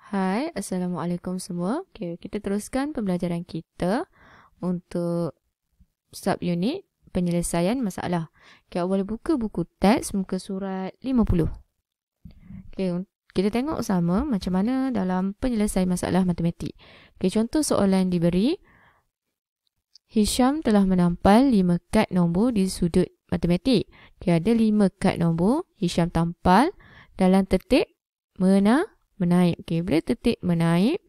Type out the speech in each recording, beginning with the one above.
Hai, Assalamualaikum semua. Okay, kita teruskan pembelajaran kita untuk subunit penyelesaian masalah. Okay, boleh buka buku teks muka surat 50. Okay, kita tengok sama macam mana dalam penyelesaian masalah matematik. Okay, contoh soalan diberi. Hisham telah menampal 5 kad nombor di sudut matematik. Okay, ada 5 kad nombor. Hisham tampal dalam tertib menaik. Okay, bila tertib menaik,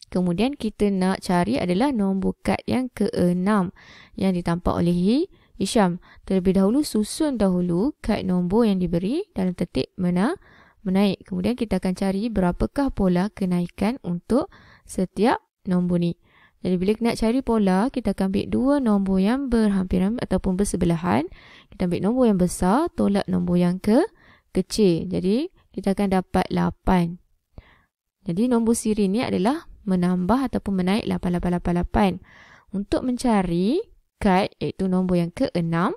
kemudian kita nak cari adalah nombor kad yang ke-6 yang ditampak oleh Hisham. Terlebih dahulu, susun dahulu kad nombor yang diberi dalam tertib menaik. Kemudian kita akan cari berapakah pola kenaikan untuk setiap nombor ni. Jadi bila nak cari pola, kita akan ambil dua nombor yang berhampiran ataupun bersebelahan. Kita ambil nombor yang besar, tolak nombor yang kecil. Jadi kita akan dapat 8. Jadi nombor siri ni adalah menambah ataupun menaik 8888. Untuk mencari kad iaitu nombor yang ke-6,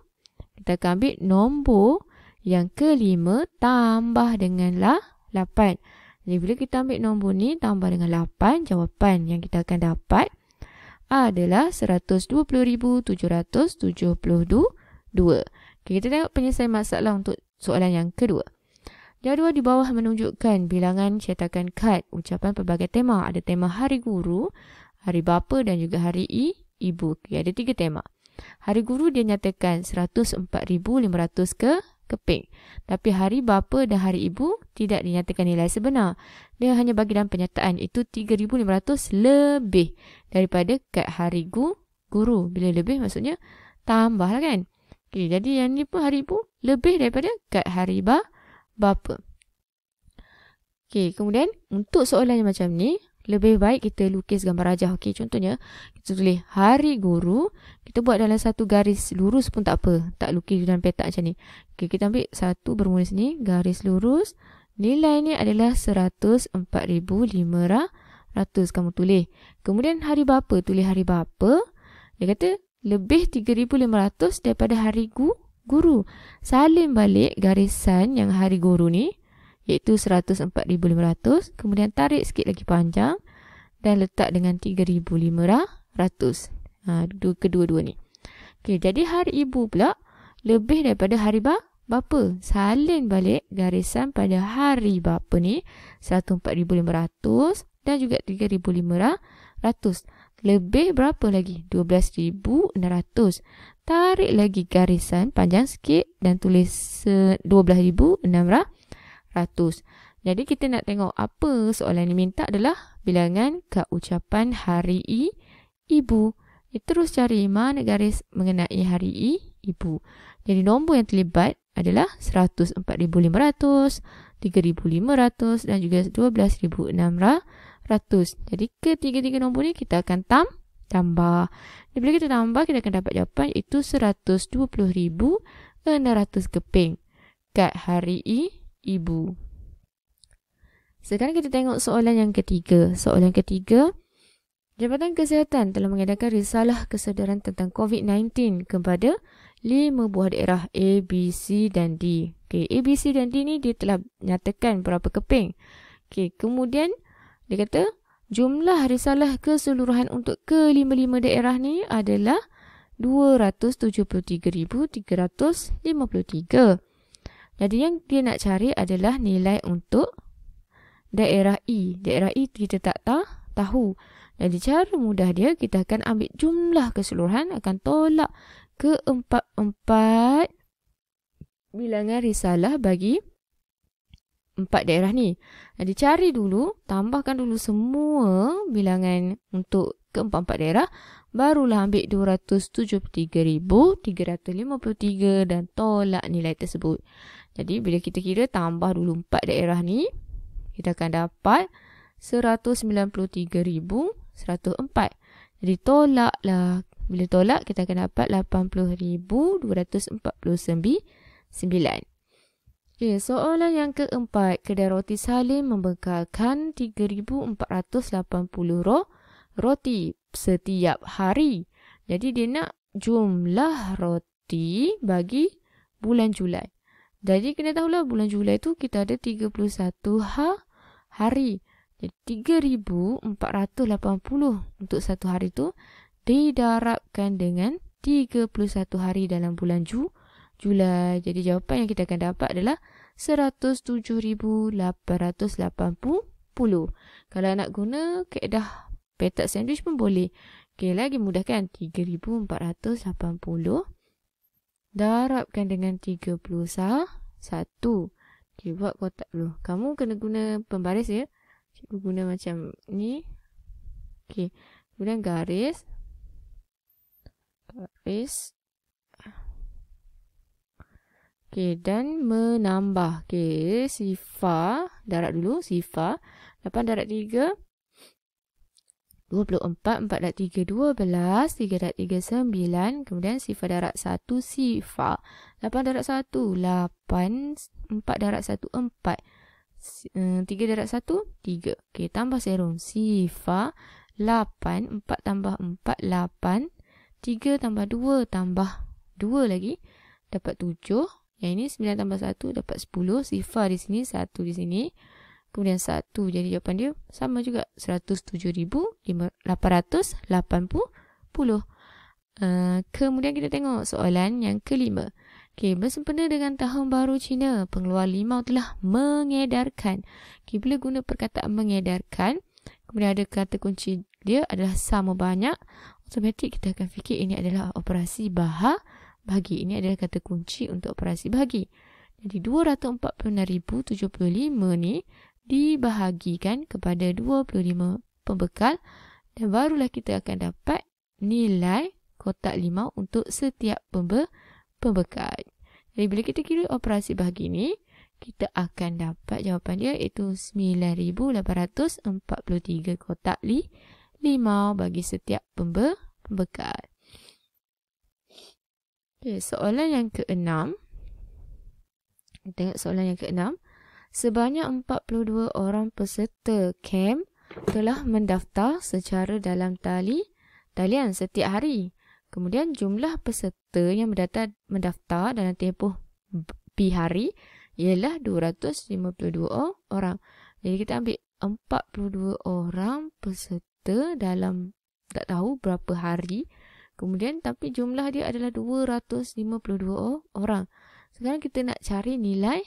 kita akan ambil nombor yang ke-5 tambah dengan 8. Jadi bila kita ambil nombor ni tambah dengan 8, jawapan yang kita akan dapat adalah 120,772. Okay, kita tengok penyelesaian masalah untuk soalan yang kedua. Jadual di bawah menunjukkan bilangan cetakan kad ucapan pelbagai tema. Ada tema Hari Guru, Hari Bapa dan juga Hari Ibu. Okay, ada 3 tema. Hari Guru dia nyatakan 104,500 keping. Tapi Hari Bapa dan Hari Ibu tidak dinyatakan nilai sebenar. Dia hanya bagi dalam penyataan itu 3,500 lebih daripada kad Hari Guru. Bila lebih maksudnya tambah lah kan. Okay, jadi yang ni pun Hari Ibu lebih daripada kad Hari Bapa. Okay, kemudian untuk soalan yang macam ni, lebih baik kita lukis gambar rajah. Okay, contohnya kita tulis Hari Guru, kita buat dalam satu garis lurus pun tak apa, tak lukis dalam petak macam ni. Okay, kita ambil satu bermula sini, garis lurus. Nilai ni adalah 104,500 kamu tulis. Kemudian Hari Bapa, tulis Hari Bapa. Dia kata lebih 3,500 daripada Hari Guru. Salin balik garisan yang Hari Guru ni, iaitu 104,500. Kemudian tarik sikit lagi panjang dan letak dengan 3,500. Kedua-dua ni. Okay, jadi Hari Ibu pula lebih daripada Hari Bapa. Salin balik garisan pada Hari Bapa ni 104,500 dan juga 3,500. Lebih berapa lagi? 12,600. Tarik lagi garisan panjang sikit dan tulis 12,600. Jadi kita nak tengok apa soalan ni minta adalah bilangan kad ucapan Hari Ibu. Terus cari mana garis mengenai Hari Ibu. Jadi nombor yang terlibat adalah 104,500, 3,500 dan juga 12,600. Jadi ketiga-tiga nombor ni kita akan tambah. Dan bila kita tambah, kita akan dapat jawapan iaitu 120,600 keping kad Hari Ibu. Sekarang kita tengok soalan yang ketiga. Soalan ketiga, Jabatan Kesihatan telah mengadakan risalah kesedaran tentang COVID-19 kepada 5 buah daerah A, B, C dan D. Okay, A, B, C dan D ni dia telah nyatakan berapa keping. Okay, kemudian dia kata jumlah risalah keseluruhan untuk ke-5 daerah ni adalah 273,353. Jadi yang dia nak cari adalah nilai untuk daerah E. Daerah E kita tak tahu. Jadi cara mudah dia, kita akan ambil jumlah keseluruhan, akan tolak ke-4 bilangan risalah bagi 4 daerah ni. Jadi cari dulu, tambahkan dulu semua bilangan untuk ke-4 daerah, barulah ambil 273,353 dan tolak nilai tersebut. Jadi bila kita kira tambah dulu 4 daerah ni, kita akan dapat 193,104. Jadi tolaklah. Bila tolak, kita akan dapat 80,249. Okay, soalan yang keempat. Kedai roti Salim membekalkan 3,480 roti setiap hari. Jadi dia nak jumlah roti bagi bulan Julai. Jadi kena tahulah bulan Julai tu kita ada 31 hari. Jadi 3,480 untuk satu hari tu didarabkan dengan 31 hari dalam bulan Julai. Jadi jawapan yang kita akan dapat adalah 107,880. Kalau nak guna kaedah petak sandwich pun boleh. Okey, lagi mudah kan? 3,480 darabkan dengan 31. Okey, buat kotak dulu. Kamu kena guna pembaris ya. Cikgu guna macam ni. Okey, kemudian garis. Okey, dan menambah. Okey, sifar. Darab dulu, sifar. 8 darab 3. 24, 4 darab 3, 12, 3 darab 3, 9. Kemudian sifar darab 1, sifar. 8 darab 1, 8. 4 darab 1, 4. 3 darab 1, 3. Okey, tambah serum. Sifar 8, 4 tambah 4, 8. 3 tambah 2 tambah 2 lagi. Dapat 7. Yang ini 9 tambah 1 dapat 10. Sifar di sini, 1 di sini. Kemudian 1. Jadi jawapan dia sama juga. 107,880. Kemudian kita tengok soalan yang kelima. Okay, bersempena dengan Tahun Baru Cina, pengeluar limau telah mengedarkan. Okay, bila guna perkataan mengedarkan, kemudian ada kata kunci dia adalah sama banyak, automatik kita akan fikir ini adalah operasi bahagi. Ini adalah kata kunci untuk operasi bahagi. Jadi 246,075 ni dibahagikan kepada 25 pembekal dan barulah kita akan dapat nilai kotak limau untuk setiap pembekal. Jadi bila kita kira operasi bahagi ni, kita akan dapat jawapan dia iaitu 9,843 kotak limau bagi setiap pembekal. Okay, soalan yang ke-6. Kita tengok soalan yang ke-6. Sebanyak 42 orang peserta kem telah mendaftar secara dalam talian setiap hari. Kemudian jumlah peserta yang mendaftar dalam tempoh B hari ialah 252 orang. Jadi kita ambil 42 orang peserta dalam tak tahu berapa hari. Kemudian tapi jumlah dia adalah 252 orang. Sekarang kita nak cari nilai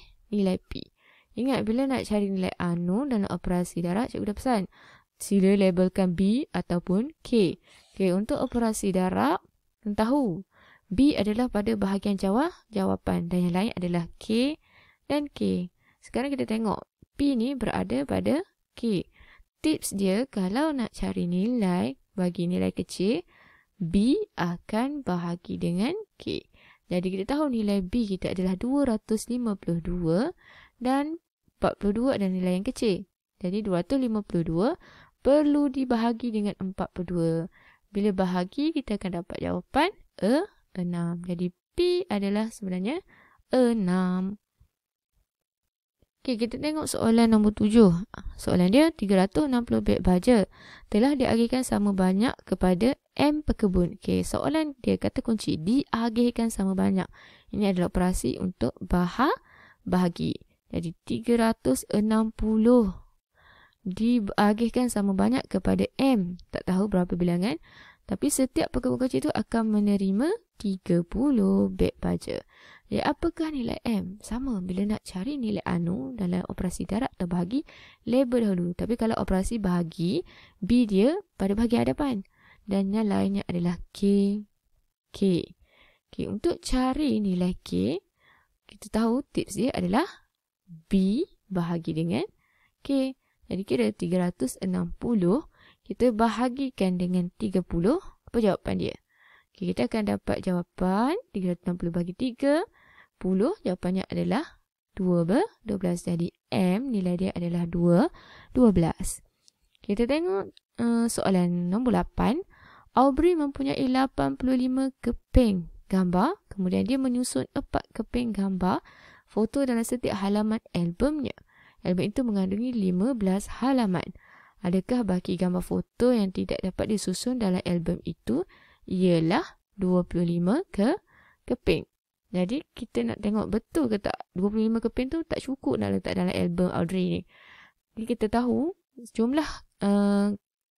P. Ingat bila nak cari nilai anu dalam operasi darab, cikgu dah pesan. Sila labelkan B ataupun K. Okay, untuk operasi darab, tahu B adalah pada bahagian jawapan dan yang lain adalah K dan K. Sekarang kita tengok P ni berada pada K. Tips dia kalau nak cari nilai bagi nilai kecil, B akan bahagi dengan K. Jadi kita tahu nilai B kita adalah 252 dan 42 adalah nilai yang kecil. Jadi 252 perlu dibahagi dengan 42. Bila bahagi kita akan dapat jawapan 6. Jadi P adalah sebenarnya 6. Okey, kita tengok soalan nombor 7. Soalan dia 360 beg baja telah diagihkan sama banyak kepada M pekebun. Okey, soalan dia kata kunci diagihkan sama banyak. Ini adalah operasi untuk bahagi. Jadi 360 diagihkan sama banyak kepada M. Tak tahu berapa bilangan. Tapi setiap pekebun kecil itu akan menerima 30 beg baja. Jadi apakah nilai M? Sama bila nak cari nilai anu dalam operasi darab atau bahagi, label dahulu. Tapi kalau operasi bahagi, B dia pada bahagian hadapan. Dan yang lainnya adalah K. Okay, untuk cari nilai K, kita tahu tips dia adalah B bahagi dengan K. Jadi kira 360 kita bahagikan dengan 30. Apa jawapan dia? Okay, kita akan dapat jawapan 360 bagi 30. Jawapannya adalah 12. Jadi M nilai dia adalah 12. Kita tengok soalan nombor 8. Aubrey mempunyai 85 keping gambar. Kemudian dia menyusun 4 keping gambar foto dalam setiap halaman albumnya. Album itu mengandungi 15 halaman. Adakah baki gambar foto yang tidak dapat disusun dalam album itu ialah 25 keping. Jadi kita nak tengok betul ke tak 25 keping tu tak cukup nak letak dalam album Audrey ni. Jadi kita tahu jumlah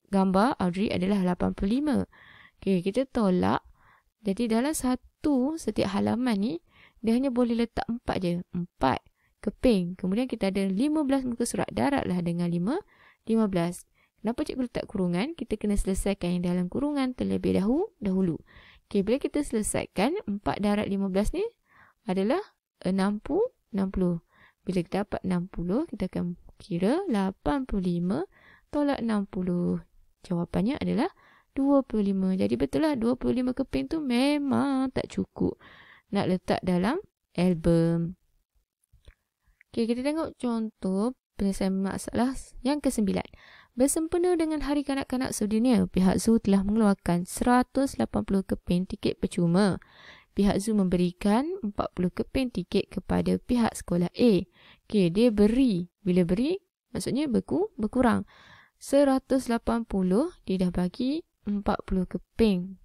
gambar Audrey adalah 85. Okey, kita tolak. Jadi dalam setiap halaman ni, dia hanya boleh letak 4 je. 4 keping. Kemudian kita ada 15 muka surat. Daratlah dengan 15. Kenapa cikgu letak kurungan? Kita kena selesaikan yang dalam kurungan terlebih dahulu. Okey, bila kita selesaikan, 4 darat 15 ni adalah 60. Bila kita dapat 60, kita akan kira 85 tolak 60. Jawapannya adalah 25. Jadi betul lah 25 keping tu memang tak cukup nak letak dalam album. Okey, kita tengok contoh penyelesaian masalah yang ke-9. Bersempena dengan Hari Kanak-Kanak Sedunia, pihak Zoo telah mengeluarkan 180 keping tiket percuma. Pihak Zoo memberikan 40 keping tiket kepada pihak sekolah A. Okey, dia beri. Bila beri, maksudnya berkurang. 180, dia dah bagi 40 keping.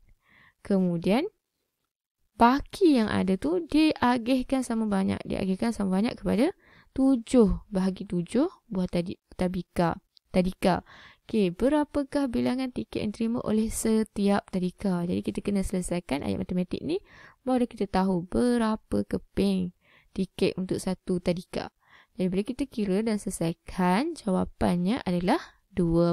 Kemudian, baki yang ada tu, diagihkan sama banyak. Diagihkan sama banyak kepada 7 bahagi 7 buah tadika. Okey, berapakah bilangan tiket yang diterima oleh setiap tadika? Jadi kita kena selesaikan ayat matematik ni baru kita tahu berapa keping tiket untuk satu tadika. Jadi bila kita kira dan selesaikan, jawapannya adalah 20